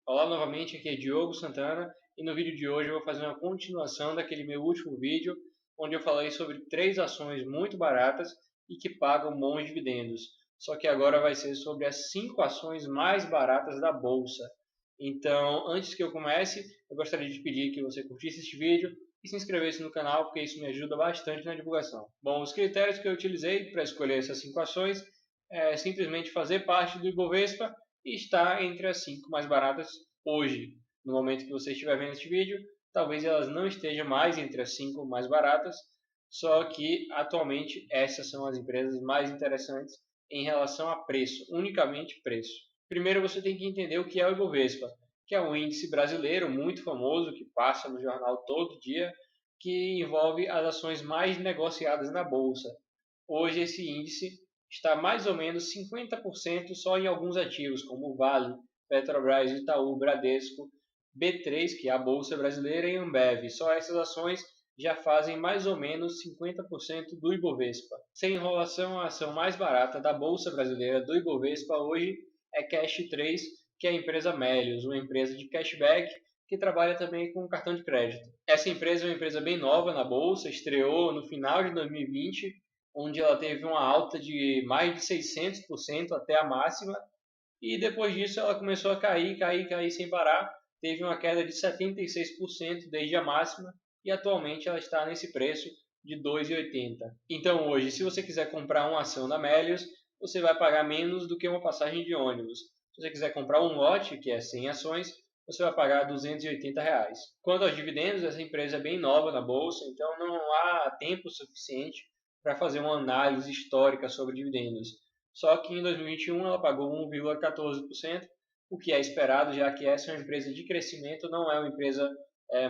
Olá novamente, aqui é Diogo Santana e no vídeo de hoje eu vou fazer uma continuação daquele meu último vídeo onde eu falei sobre 3 ações muito baratas e que pagam bons dividendos. Só que agora vai ser sobre as 5 ações mais baratas da bolsa. Então, antes que eu comece, eu gostaria de pedir que você curtisse este vídeo e se inscrevesse no canal, porque isso me ajuda bastante na divulgação. Bom, os critérios que eu utilizei para escolher essas 5 ações é simplesmente fazer parte do Ibovespa e está entre as 5 mais baratas hoje. No momento que você estiver vendo este vídeo, talvez elas não estejam mais entre as 5 mais baratas, só que atualmente essas são as empresas mais interessantes em relação a preço, unicamente preço. Primeiro você tem que entender o que é o Ibovespa, que é um índice brasileiro muito famoso que passa no jornal todo dia, que envolve as ações mais negociadas na bolsa. Hoje esse índice está mais ou menos 50% só em alguns ativos, como Vale, Petrobras, Itaú, Bradesco, B3, que é a Bolsa Brasileira, e Ambev. Só essas ações já fazem mais ou menos 50% do Ibovespa. Sem enrolação, a ação mais barata da Bolsa Brasileira do Ibovespa hoje é Cash 3, que é a empresa Melios, uma empresa de cashback que trabalha também com cartão de crédito. Essa empresa é uma empresa bem nova na bolsa, estreou no final de 2020, onde ela teve uma alta de mais de 600% até a máxima, e depois disso ela começou a cair sem parar, teve uma queda de 76% desde a máxima, e atualmente ela está nesse preço de 2,80. Então hoje, se você quiser comprar uma ação da Melius, você vai pagar menos do que uma passagem de ônibus. Se você quiser comprar um lote, que é 100 ações, você vai pagar R$ 280. Quanto aos dividendos, essa empresa é bem nova na bolsa, então não há tempo suficiente para fazer uma análise histórica sobre dividendos. Só que em 2021 ela pagou 1,14%, o que é esperado, já que essa é uma empresa de crescimento, não é uma empresa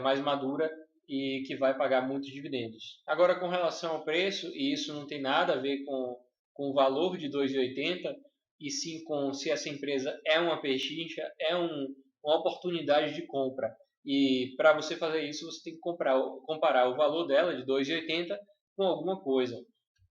mais madura e que vai pagar muitos dividendos. Agora, com relação ao preço, e isso não tem nada a ver com o valor de 2,80, e sim com se essa empresa é uma pechincha, uma oportunidade de compra. E para você fazer isso, você tem que comparar o valor dela de 2,80 com alguma coisa.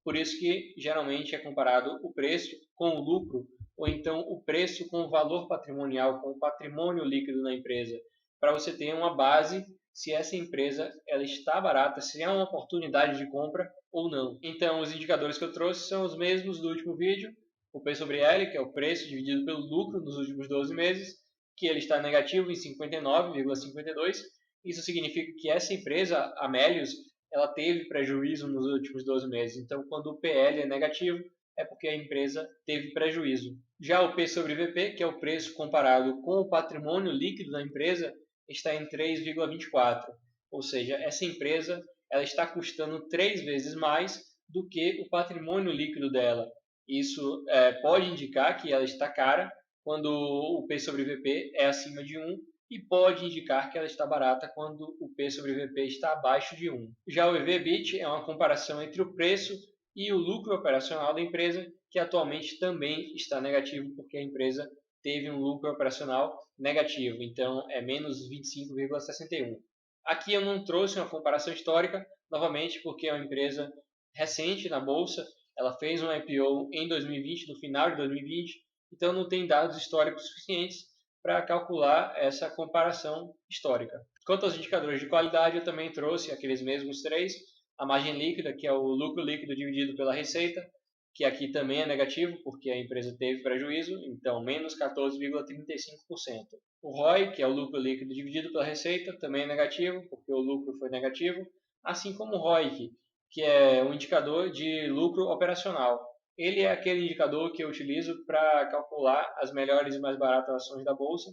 Por isso que geralmente é comparado o preço com o lucro, ou então o preço com o valor patrimonial, com o patrimônio líquido na empresa, para você ter uma base se essa empresa ela está barata, se é uma oportunidade de compra ou não. Então, os indicadores que eu trouxe são os mesmos do último vídeo. O P sobre L, que é o preço dividido pelo lucro nos últimos 12 meses, que ele está negativo em 59,52. Isso significa que essa empresa, a Melius, ela teve prejuízo nos últimos 12 meses. Então, quando o PL é negativo, é porque a empresa teve prejuízo. Já o P sobre VP, que é o preço comparado com o patrimônio líquido da empresa, está em 3,24. Ou seja, essa empresa ela está custando 3 vezes mais do que o patrimônio líquido dela. Isso pode indicar que ela está cara quando o P sobre VP é acima de 1 e pode indicar que ela está barata quando o P sobre VP está abaixo de 1. Já o EV/EBITDA é uma comparação entre o preço e o lucro operacional da empresa, que atualmente também está negativo, porque a empresa teve um lucro operacional negativo, então é menos 25,61. Aqui eu não trouxe uma comparação histórica, novamente porque é uma empresa recente na bolsa, ela fez um IPO em 2020, no final de 2020, então não tem dados históricos suficientes para calcular essa comparação histórica. Quanto aos indicadores de qualidade, eu também trouxe aqueles mesmos 3. A margem líquida, que é o lucro líquido dividido pela receita, que aqui também é negativo, porque a empresa teve prejuízo, então menos 14,35%. O ROI, que é o lucro líquido dividido pela receita, também é negativo, porque o lucro foi negativo, assim como o ROIC, que é um indicador de lucro operacional. Ele é aquele indicador que eu utilizo para calcular as melhores e mais baratas ações da bolsa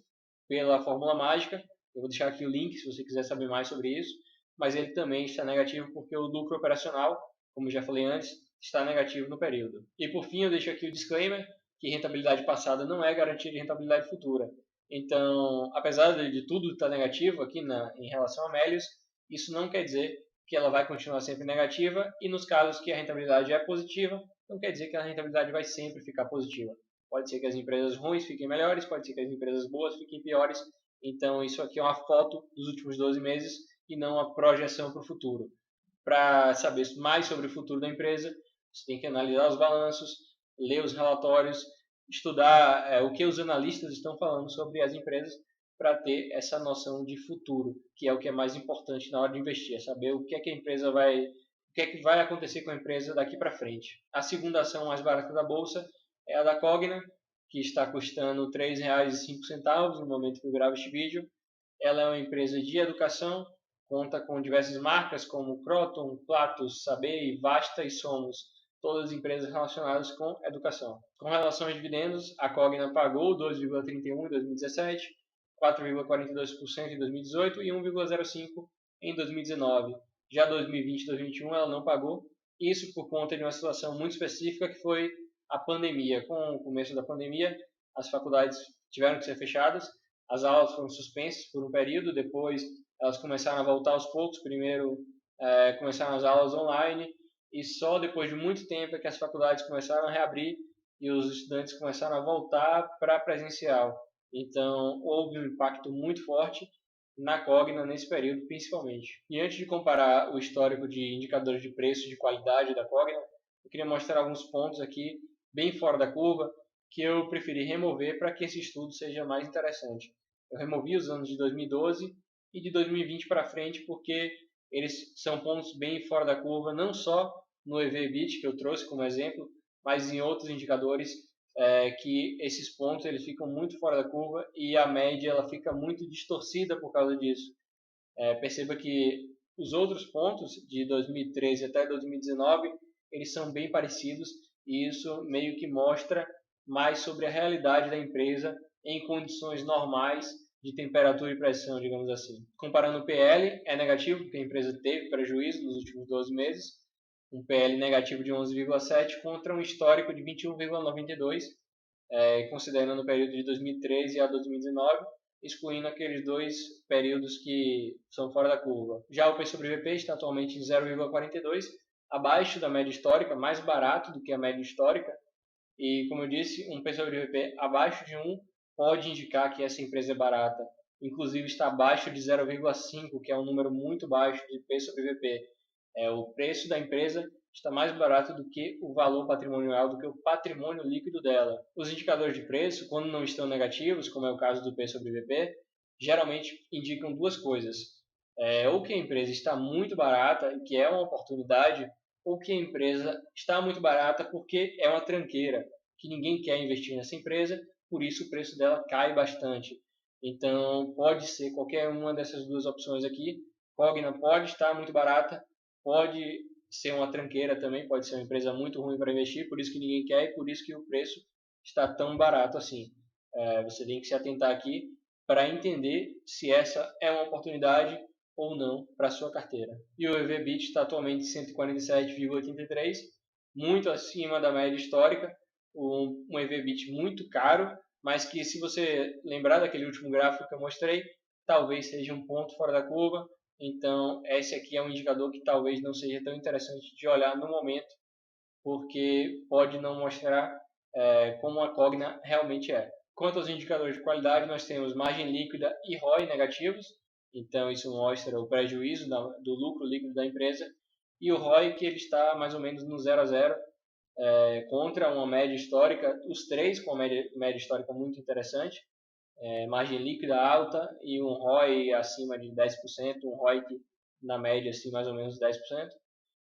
pela fórmula mágica. Eu vou deixar aqui o link se você quiser saber mais sobre isso, mas ele também está negativo porque o lucro operacional, como já falei antes, está negativo no período. E por fim, eu deixo aqui o disclaimer que rentabilidade passada não é garantia de rentabilidade futura. Então, apesar de tudo estar negativo aqui em relação a Melius, isso não quer dizer que ela vai continuar sempre negativa, e nos casos que a rentabilidade é positiva, não quer dizer que a rentabilidade vai sempre ficar positiva. Pode ser que as empresas ruins fiquem melhores, pode ser que as empresas boas fiquem piores. Então, isso aqui é uma foto dos últimos 12 meses e não uma projeção para o futuro. Para saber mais sobre o futuro da empresa, você tem que analisar os balanços, ler os relatórios, estudar o que os analistas estão falando sobre as empresas para ter essa noção de futuro, que é o que é mais importante na hora de investir, é saber o que é que a empresa vai, o que é que vai acontecer com a empresa daqui para frente. A segunda ação mais barata da bolsa é a da Cogna, que está custando R$ 3,05 no momento que eu gravo este vídeo. Ela é uma empresa de educação, conta com diversas marcas como Croton, Platos, Saber, Vasta e Somos, todas empresas relacionadas com educação. Com relação aos dividendos, a Cogna pagou 2,31% em 2017, 4,42% em 2018 e 1,05% em 2019. Já 2020 e 2021 ela não pagou, isso por conta de uma situação muito específica que foi a pandemia. Com o começo da pandemia, as faculdades tiveram que ser fechadas, as aulas foram suspensas por um período, depois elas começaram a voltar aos poucos. Primeiro começaram as aulas online e só depois de muito tempo é que as faculdades começaram a reabrir e os estudantes começaram a voltar para presencial. Então houve um impacto muito forte na Cogna nesse período principalmente. E antes de comparar o histórico de indicadores de preço e de qualidade da Cogna, eu queria mostrar alguns pontos aqui bem fora da curva que eu preferi remover para que esse estudo seja mais interessante. Eu removi os anos de 2012 e de 2020 para frente porque eles são pontos bem fora da curva, não só no EV/EBITDA que eu trouxe como exemplo, mas em outros indicadores que esses pontos eles ficam muito fora da curva e a média ela fica muito distorcida por causa disso. Perceba que os outros pontos de 2013 até 2019 eles são bem parecidos e isso meio que mostra mais sobre a realidade da empresa em condições normais de temperatura e pressão, digamos assim. Comparando o PL, é negativo, porque a empresa teve prejuízo nos últimos 12 meses, um PL negativo de 11,7 contra um histórico de 21,92, considerando o período de 2013 a 2019, excluindo aqueles dois períodos que são fora da curva. Já o P sobre VP está atualmente em 0,42, abaixo da média histórica, mais barato do que a média histórica, e como eu disse, um P sobre VP abaixo de 1 pode indicar que essa empresa é barata. Inclusive está abaixo de 0,5, que é um número muito baixo de P sobre VP. O preço da empresa está mais barato do que o valor patrimonial, do que o patrimônio líquido dela. Os indicadores de preço, quando não estão negativos, como é o caso do P sobre VP, geralmente indicam duas coisas. Ou que a empresa está muito barata, e que é uma oportunidade, ou que a empresa está muito barata porque é uma tranqueira, que ninguém quer investir nessa empresa, por isso o preço dela cai bastante. Então pode ser qualquer uma dessas duas opções aqui. Cogna pode estar muito barata, pode ser uma tranqueira também, pode ser uma empresa muito ruim para investir, por isso que ninguém quer e por isso que o preço está tão barato assim. Você tem que se atentar aqui para entender se essa é uma oportunidade ou não para a sua carteira. E o EV/EBITDA está atualmente em 147,83, muito acima da média histórica, um EV/EBITDA muito caro, mas que se você lembrar daquele último gráfico que eu mostrei, talvez seja um ponto fora da curva. Então esse aqui é um indicador que talvez não seja tão interessante de olhar no momento, porque pode não mostrar como a Cogna realmente é. Quanto aos indicadores de qualidade, nós temos margem líquida e ROI negativos, então isso mostra o prejuízo do lucro líquido da empresa, e o ROI que ele está mais ou menos no 0 a 0, contra uma média histórica, os três com uma média histórica muito interessante, margem líquida alta e um ROI acima de 10%, um ROI que na média assim, mais ou menos 10%.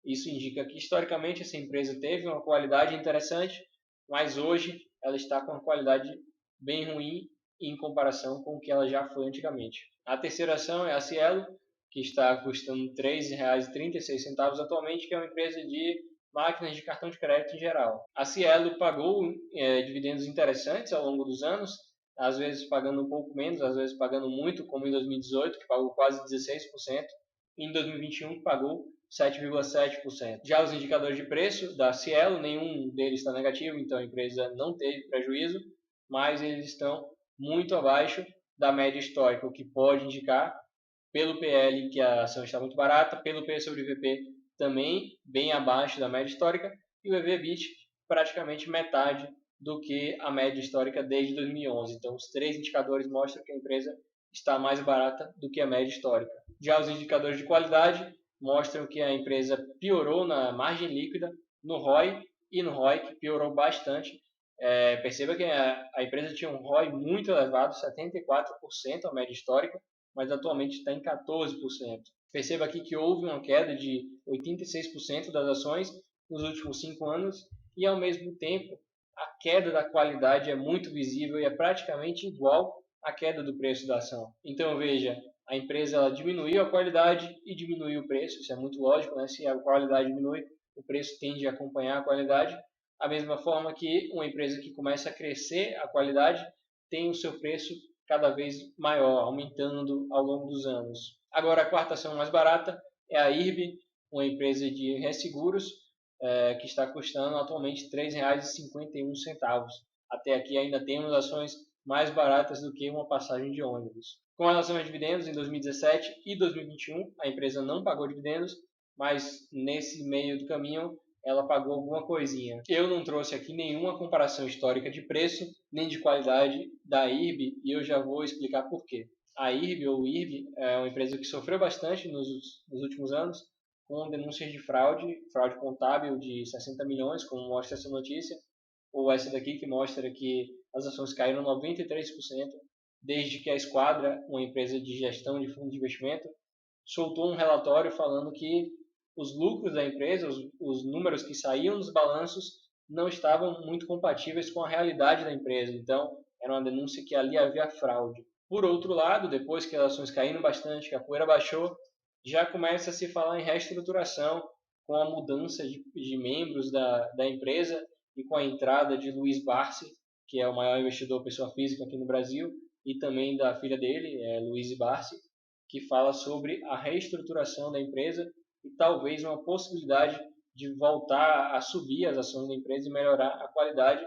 Isso indica que historicamente essa empresa teve uma qualidade interessante, mas hoje ela está com uma qualidade bem ruim em comparação com o que ela já foi antigamente. A terceira ação é a Cielo, que está custando R$ 3,36 atualmente, que é uma empresa de máquinas de cartão de crédito em geral. A Cielo pagou dividendos interessantes ao longo dos anos, às vezes pagando um pouco menos, às vezes pagando muito, como em 2018, que pagou quase 16%, e em 2021 que pagou 7,7%. Já os indicadores de preço da Cielo, nenhum deles está negativo, então a empresa não teve prejuízo, mas eles estão muito abaixo da média histórica, o que pode indicar, pelo PL, que a ação está muito barata, pelo P sobre VP também bem abaixo da média histórica, e o EV/EBITDA praticamente metade do que a média histórica desde 2011. Então, os três indicadores mostram que a empresa está mais barata do que a média histórica. Já os indicadores de qualidade mostram que a empresa piorou na margem líquida, no ROI e no ROI, que piorou bastante. Perceba que a empresa tinha um ROI muito elevado, 74% a média histórica, mas atualmente está em 14%. Perceba aqui que houve uma queda de 86% das ações nos últimos 5 anos e, ao mesmo tempo, a queda da qualidade é muito visível e é praticamente igual à queda do preço da ação. Então, veja, a empresa ela diminuiu a qualidade e diminuiu o preço, isso é muito lógico, né? Se a qualidade diminui, o preço tende a acompanhar a qualidade. Da mesma forma que uma empresa que começa a crescer a qualidade tem o seu preço cada vez maior, aumentando ao longo dos anos. Agora, a quarta ação mais barata é a IRB, uma empresa de resseguros, que está custando atualmente R$ 3,51. Até aqui ainda temos ações mais baratas do que uma passagem de ônibus. Com relação a dividendos, em 2017 e 2021, a empresa não pagou dividendos, mas nesse meio do caminho ela pagou alguma coisinha. Eu não trouxe aqui nenhuma comparação histórica de preço nem de qualidade da IRB e eu já vou explicar por quê. A IRB ou IRB é uma empresa que sofreu bastante nos últimos anos com denúncias de fraude contábil de 60 milhões, como mostra essa notícia, ou essa daqui que mostra que as ações caíram 93% desde que a Esquadra, uma empresa de gestão de fundo de investimento, soltou um relatório falando que os lucros da empresa, os números que saíam nos balanços, não estavam muito compatíveis com a realidade da empresa. Então, era uma denúncia que ali havia fraude. Por outro lado, depois que as ações caíram bastante, que a poeira baixou, já começa a se falar em reestruturação com a mudança de membros da empresa e com a entrada de Luiz Barsi, que é o maior investidor pessoa física aqui no Brasil, e também da filha dele, Luiz Barsi, que fala sobre a reestruturação da empresa e talvez uma possibilidade de voltar a subir as ações da empresa e melhorar a qualidade.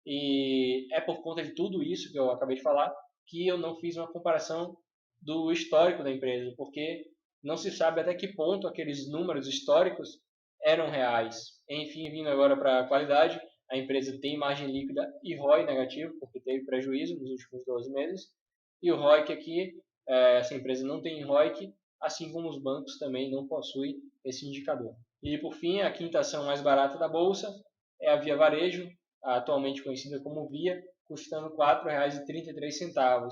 E é por conta de tudo isso que eu acabei de falar que eu não fiz uma comparação do histórico da empresa, porque não se sabe até que ponto aqueles números históricos eram reais. Enfim, vindo agora para a qualidade, a empresa tem margem líquida e ROI negativo, porque teve prejuízo nos últimos 12 meses, e o ROIC aqui, essa empresa não tem ROIC, assim como os bancos também não possuem esse indicador. E por fim, a quinta ação mais barata da bolsa é a Via Varejo, atualmente conhecida como Via, custando R$ 4,33.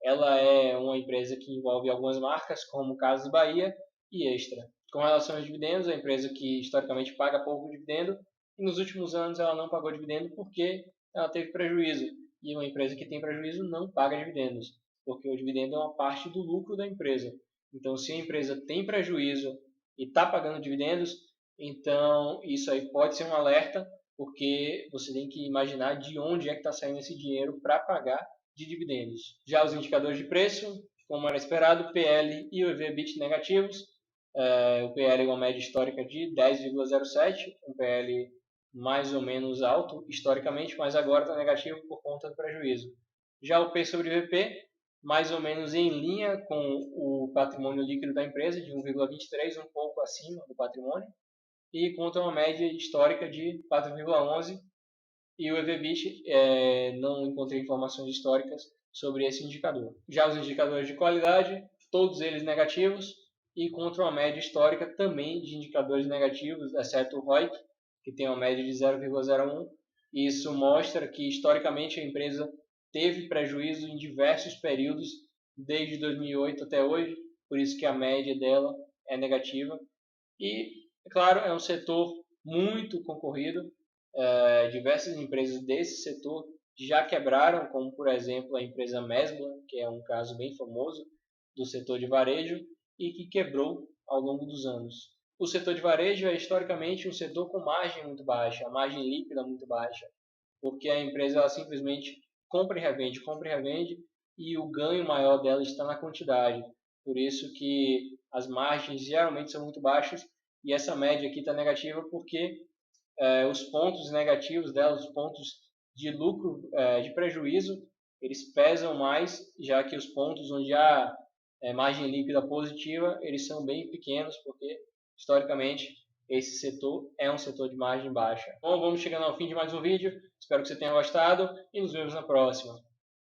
Ela é uma empresa que envolve algumas marcas, como Casas Bahia e Extra. Com relação aos dividendos, a empresa que historicamente paga pouco dividendo, e nos últimos anos ela não pagou dividendo porque ela teve prejuízo. E uma empresa que tem prejuízo não paga dividendos, porque o dividendo é uma parte do lucro da empresa. Então, se a empresa tem prejuízo e está pagando dividendos, então isso aí pode ser um alerta, porque você tem que imaginar de onde é que está saindo esse dinheiro para pagar de dividendos. Já os indicadores de preço, como era esperado, PL e o EV/EBITDA negativos. O PL é uma média histórica de 10,07, um PL mais ou menos alto historicamente, mas agora está negativo por conta do prejuízo. Já o P sobre VP, mais ou menos em linha com o patrimônio líquido da empresa, de 1,23, um pouco acima do patrimônio, e conta uma média histórica de 4,11, e o EV/EBITDA, não encontrei informações históricas sobre esse indicador. Já os indicadores de qualidade, todos eles negativos, e contra uma média histórica também de indicadores negativos, exceto o ROIC, que tem uma média de 0,01. Isso mostra que historicamente a empresa teve prejuízo em diversos períodos, desde 2008 até hoje, por isso que a média dela é negativa. E, claro, é um setor muito concorrido. Diversas empresas desse setor já quebraram, como por exemplo a empresa Mesbla, que é um caso bem famoso do setor de varejo e que quebrou ao longo dos anos. O setor de varejo é historicamente um setor com margem muito baixa, a margem líquida muito baixa, porque a empresa ela simplesmente compra e revende, e o ganho maior dela está na quantidade. Por isso que as margens geralmente são muito baixas e essa média aqui está negativa porque os pontos negativos dela, os pontos de lucro, de prejuízo, eles pesam mais, já que os pontos onde há margem líquida positiva, eles são bem pequenos, porque historicamente esse setor é um setor de margem baixa. Bom, vamos chegando ao fim de mais um vídeo, espero que você tenha gostado e nos vemos na próxima.